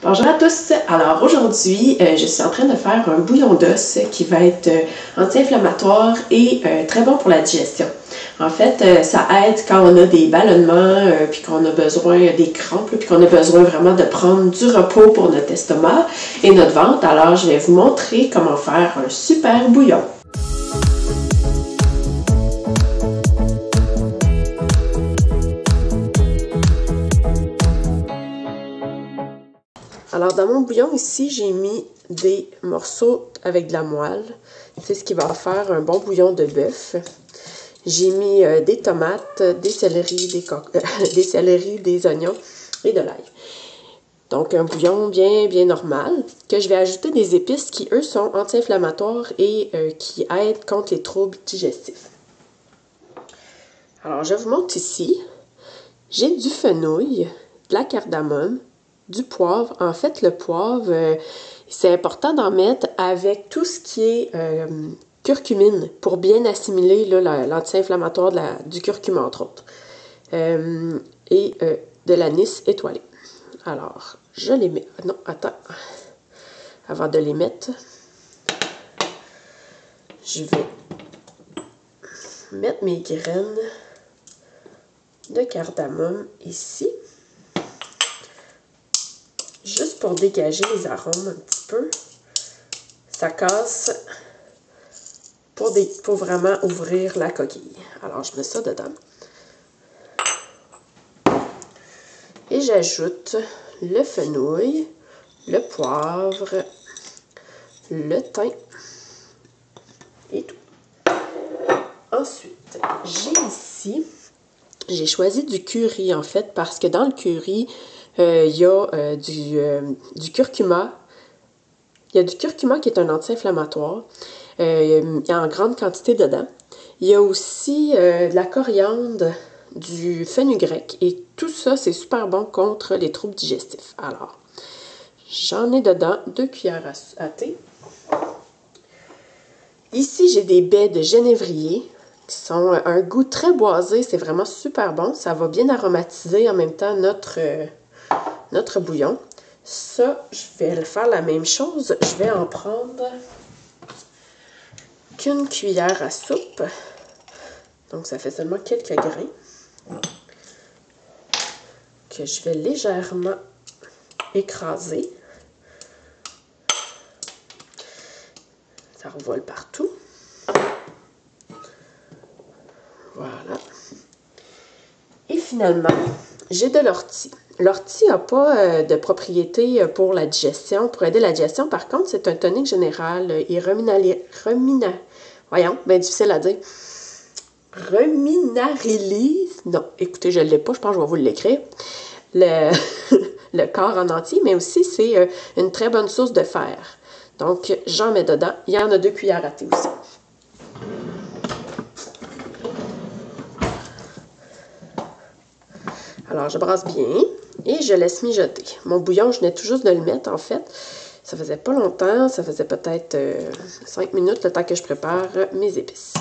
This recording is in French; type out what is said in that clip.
Bonjour à tous! Alors aujourd'hui, je suis en train de faire un bouillon d'os qui va être anti-inflammatoire et très bon pour la digestion. En fait, ça aide quand on a des ballonnements, puis qu'on a besoin des crampes, puis qu'on a besoin vraiment de prendre du repos pour notre estomac et notre ventre. Alors je vais vous montrer comment faire un super bouillon. Alors, dans mon bouillon ici, j'ai mis des morceaux avec de la moelle. C'est ce qui va faire un bon bouillon de bœuf. J'ai mis des tomates, des céleris, des oignons et de l'ail. Donc, un bouillon bien normal, que je vais ajouter des épices qui, eux, sont anti-inflammatoires et qui aident contre les troubles digestifs. Alors, je vous montre ici. J'ai du fenouil, de la cardamome, du poivre. En fait, le poivre, c'est important d'en mettre avec tout ce qui est curcumine pour bien assimiler l'anti-inflammatoire du curcuma, entre autres. Et de l'anis étoilé. Alors, je les mets... Non, attends. Avant de les mettre, je vais mettre mes graines de cardamome ici. Juste pour dégager les arômes un petit peu. Ça casse pour vraiment ouvrir la coquille. Alors, je mets ça dedans. Et j'ajoute le fenouil, le poivre, le thym et tout. Ensuite, j'ai choisi du curry en fait parce que dans le curry, il y a du curcuma. Il y a du curcuma qui est un anti-inflammatoire. Il y a en grande quantité dedans. Il y a aussi de la coriandre, du fenugrec. Et tout ça, c'est super bon contre les troubles digestifs. Alors, j'en ai dedans 2 cuillères à thé. Ici, j'ai des baies de genévrier qui sont un goût très boisé. C'est vraiment super bon. Ça va bien aromatiser en même temps notre bouillon. Ça, je vais faire la même chose. Je vais en prendre qu'une cuillère à soupe. Donc, ça fait seulement quelques grains. Que je vais légèrement écraser. Ça revole partout. Voilà. Et finalement, j'ai de l'ortie. L'ortie n'a pas de propriété pour la digestion, pour aider la digestion. Par contre, c'est un tonique général et voyons, bien difficile à dire. Reminarilise. Non, écoutez, je ne l'ai pas, je pense que je vais vous l'écrire. Le corps en entier, mais aussi c'est une très bonne source de fer. Donc, j'en mets dedans. Il y en a 2 cuillères à thé aussi. Alors, je brasse bien et je laisse mijoter. Mon bouillon, je venais tout juste de le mettre, en fait. Ça faisait pas longtemps, ça faisait peut-être 5 minutes le temps que je prépare mes épices.